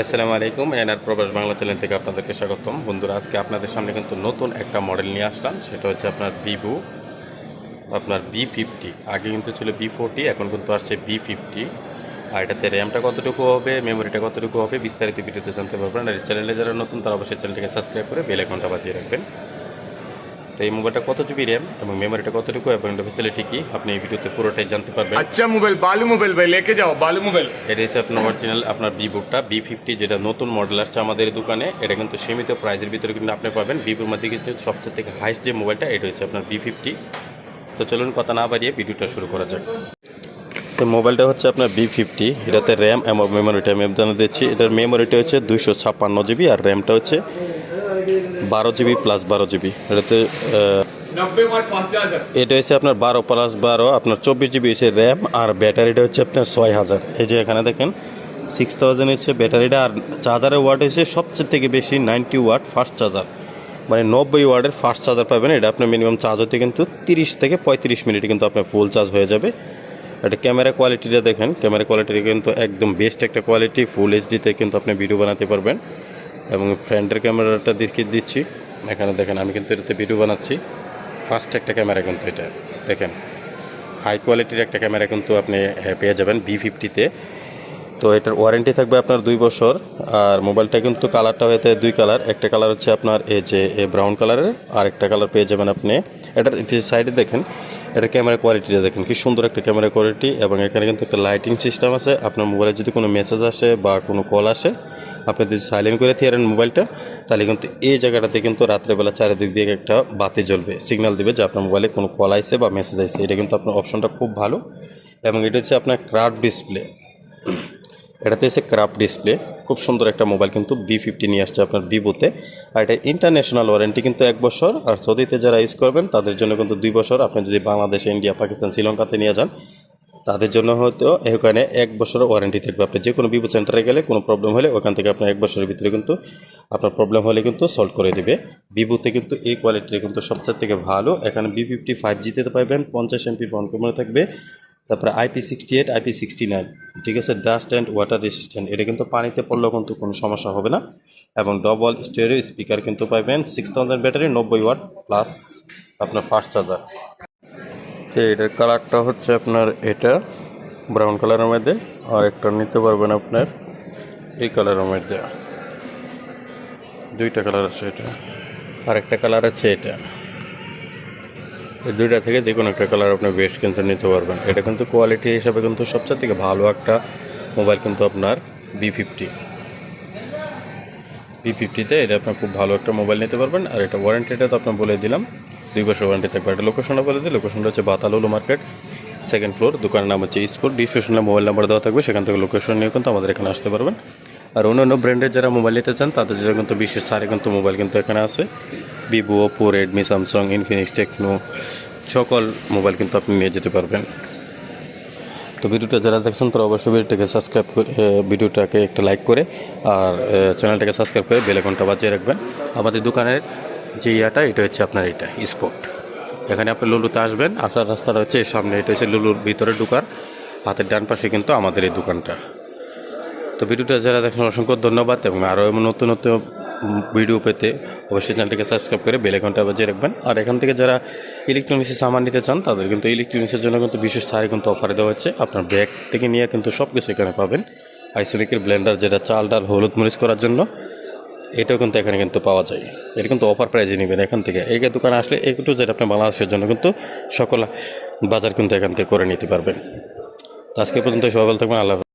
আসসালামু আলাইকুম, এনআর প্রবাস বাংলা চ্যানেল থেকে আপনাদেরকে স্বাগতম। বন্ধুরা, আজকে আপনাদের সামনে কিন্তু নতুন একটা মডেল নিয়ে আসলাম। সেটা হচ্ছে আপনার ভিভো V50। আগে কিন্তু ছিল V40, এখন কিন্তু আসছে V50। আর এটাতে র্যামটা কতটুকু হবে, মেমোরিটা কতটুকু হবে, বিস্তারিত ভিডিওতে জানতে পারবেন। আর এই চ্যানেলে যারা নতুন তারা অবশ্যই চ্যানেলটিকে সাবস্ক্রাইব করে বেল আইকনটা বাজিয়ে রাখবেন। তো এই মোবাইলটা কত জিবি র্যাম এবং মেমোরিটা কতটুকু এবং এটা ফ্যাসিলিটি কি, আপনি এই ভিডিওতে পুরোটাই জানতে পারবেন। अच्छा मोबाइल बालू मोबाइल भाई लेके जाओ बालू मोबाइल। এটা হচ্ছে আপনার অরিজিনাল আপনার ভিভোটা V50, যেটা নতুন মডেল আসছে আমাদের দোকানে। এটা কিন্তু সীমিত প্রাইসের ভিতরে কিন্তু আপনি পাবেন। ভিভোর মধ্যে কিন্তু সবচেয়ে থেকে হাইস্ট যে মোবাইলটা এটা হচ্ছে আপনার V50। তো চলুন কথা না বাড়িয়ে ভিডিওটা শুরু করা যাক। তো মোবাইলটা হচ্ছে আপনার V50, এটাতে র্যাম এবং মেমোরিটা আমি জানিয়ে দিচ্ছি। এটার মেমোরিটা হচ্ছে 256 জিবি আর র্যামটা হচ্ছে 12 জিবি প্লাস 12 জিবি। এটাতে 90 वाट फास्ट चार्जर। এটা হচ্ছে আপনার 12 প্লাস 12 আপনার 24 জিবি হচ্ছে র্যাম, আর ব্যাটারিটা হচ্ছে আপনার 6000। এই যে এখানে দেখেন 6000 হচ্ছে ব্যাটারিটা। আর চার্জারের ওয়াট হচ্ছে সবচেয়ে থেকে বেশি 90 ওয়াট ফাস্ট চার্জার, মানে 90 ওয়াটের ফাস্ট চার্জার পাবেন। এটা আপনার মিনিমাম চার্জ হতে কিন্তু 30 থেকে 35 মিনিটে কিন্তু আপনার ফুল চার্জ হয়ে যাবে। এটা ক্যামেরা কোয়ালিটিটা দেখেন, ক্যামেরা কোয়ালিটি কিন্তু একদম বেস্ট একটা কোয়ালিটি। ফুল এইচডিতে কিন্তু আপনি ভিডিও বানাতে পারবেন। এবং ফ্রন্টের ক্যামেরাটা দেখিয়ে দিচ্ছি, এখানে দেখেন আমি কিন্তু এটাতে ভিডিও বানাচ্ছি। ফার্স্ট একটা ক্যামেরা কিন্তু এটা দেখেন, হাই কোয়ালিটির একটা ক্যামেরা কিন্তু আপনি পেয়ে যাবেন V50-তে। তো এটার ওয়ারেন্টি থাকবে আপনার 2 বছর। আর মোবাইলটা কিন্তু কালারটা হয়েছে 2 কালার। একটা কালার হচ্ছে আপনার এই যে ব্রাউন কালারের, আর একটা কালার পেয়ে যাবেন আপনি। এটার সাইডে দেখেন, এটা ক্যামেরা কোয়ালিটিটা দেখেন কি সুন্দর একটা ক্যামেরা কোয়ালিটি। এবং এখানে কিন্তু একটা লাইটিং সিস্টেম আছে। আপনার মোবাইলে যদি কোনো মেসেজ আসে বা কোনো কল আসে, আপনি যদি সাইলেন্ট করে দিয়েন মোবাইলটা, তাহলে কিন্তু এই জায়গাটাতে কিন্তু রাত্রেবেলা চারিদিক দিয়ে একটা বাতি জ্বলবে, সিগন্যাল দিবে যে আপনার মোবাইলে কোনো কল আসছে বা মেসেজ আসছে। এটা কিন্তু আপনার অপশনটা খুব ভালো। এবং এটা হচ্ছে আপনার ক্রাফট ডিসপ্লে। এটাতে হচ্ছে ক্রাফট ডিসপ্লে, খুব সুন্দর একটা মোবাইল কিন্তু V50 নিয়ে আসছে আপনার ভিভোতে। আর এটা ইন্টারন্যাশনাল ওয়ারেন্টি কিন্তু 1 বছর। আর সৌদিতে যারা ইউজ করবেন তাদের জন্য কিন্তু 2 বছর। আপনি যদি বাংলাদেশে, ইন্ডিয়া, পাকিস্তান, শ্রীলঙ্কাতে নিয়ে যান, তাদের জন্য হয়তো এখানে 1 বছরের ওয়ারেন্টি থাকবে। আপনি যে কোনো ভিভো সেন্টারে গেলে কোনো প্রবলেম হলে ওখান থেকে আপনার 1 বছরের ভিতরে কিন্তু আপনার প্রবলেম হলে কিন্তু সলভ করে দেবে। ভিভোতে কিন্তু এই কোয়ালিটিটা কিন্তু সবচেয়ে থেকে ভালো। এখানে V50 5G-তে পাবেন, 50 MP ফ্রন্ট ক্যামেরা থাকবে, তারপরে IP68 IP69, ঠিক আছে, ডাস্ট অ্যান্ড ওয়াটার রেসিস্ট্যান্ট। এটা কিন্তু পানিতে পড়লেও কিন্তু কোনো সমস্যা হবে না। এবং ডবল স্টেরিও স্পিকার কিন্তু পাবেন। 6000 ব্যাটারি, 90 ওয়াট প্লাস আপনার ফাস্ট চার্জার। তো এটার কালারটা হচ্ছে আপনার এটা ব্রাউন কালারের মধ্যে, আর একটা নিতে পারবেন আপনার এই কালারের মধ্যে। 2টা কালার আছে এটা, আর একটা কালার আছে এটা। এই 2টা থেকে যে কোনো একটা কালার আপনি বেস্ট কিন্তু নিতে পারবেন। এটা কিন্তু কোয়ালিটি হিসাবে কিন্তু সবচেয়ে থেকে ভালো একটা মোবাইল কিন্তু আপনার V50-তে এটা আপনার খুব ভালো একটা মোবাইল নিতে পারবেন। আর এটা ওয়ারেন্টিটা তো আপনার বলে দিলাম, 2 বছর ওয়ারেন্টি থাকবে। এটা লোকেশনটা বলে দিই, লোকেশনটা হচ্ছে বাতালুলু মার্কেট, 2nd ফ্লোর। দোকানের নাম হচ্ছে স্পোর্ট। ডিসক্রিপশনে মোবাইল নাম্বার দেওয়া থাকবে, সেখান থেকে লোকেশন নিয়ে কিন্তু আমাদের এখানে আসতে পারবেন। আর অন্যান্য ব্র্যান্ডের যারা মোবাইল নিতে চান তাদের জন্য কিন্তু বিশেষ সারে কিন্তু মোবাইল কিন্তু এখানে আছে। Vivo, Oppo, Redmi, Samsung, Infinix, Tecno, সকল মোবাইল কিন্তু আপনি নিয়ে যেতে পারবেন। তো ভিডিওটা যারা দেখছেন তারা অবশ্যই ভিডিওটাকে সাবস্ক্রাইব করে, ভিডিওটাকে একটা লাইক করে, আর চ্যানেলটাকে সাবস্ক্রাইব করে বেল আইকনটা বাজিয়ে রাখবেন। আমাদের দোকানের যে এটা হচ্ছে আপনার এটা স্পোর্ট। এখানে আপনি লুলুতে আসবেন, আসার রাস্তাটা হচ্ছে এর সামনে। এটা হচ্ছে লুলুর ভিতরে ঢোকার হাতের ডান পাশে কিন্তু আমাদের এই দোকানটা। তো ভিডিওটা যারা দেখেন অসংখ্য ধন্যবাদ। এবং আরও এমন নতুন নতুন ভিডিও পেতে অবশ্যই চ্যানেলটিকে সাবস্ক্রাইব করে বেল আইকনটা বাজিয়ে রাখবেন। আর এখান থেকে যারা ইলেকট্রনিক্সের সামান নিতে চান তাদের কিন্তু ইলেকট্রনিক্সের জন্য কিন্তু বিশেষ সারে কিন্তু অফারে দেওয়া হচ্ছে। আপনার ব্যাগ থেকে নিয়ে কিন্তু সব কিছু এখানে পাবেন। আইসোনিকের ব্লেন্ডার, যেটা চাল ডাল হলুদ মরিচ করার জন্য, এটাও কিন্তু এখানে কিন্তু পাওয়া যায়। এটা কিন্তু অফার প্রাইজে নেবেন এখান থেকে। এই দোকানে আসলে একটু যেটা আপনি বাংলাদেশের জন্য কিন্তু সকল বাজার কিন্তু এখান থেকে করে নিতে পারবেন। তো আজকে পর্যন্ত সবাই ভালো থাকবেন। আল্লাহ।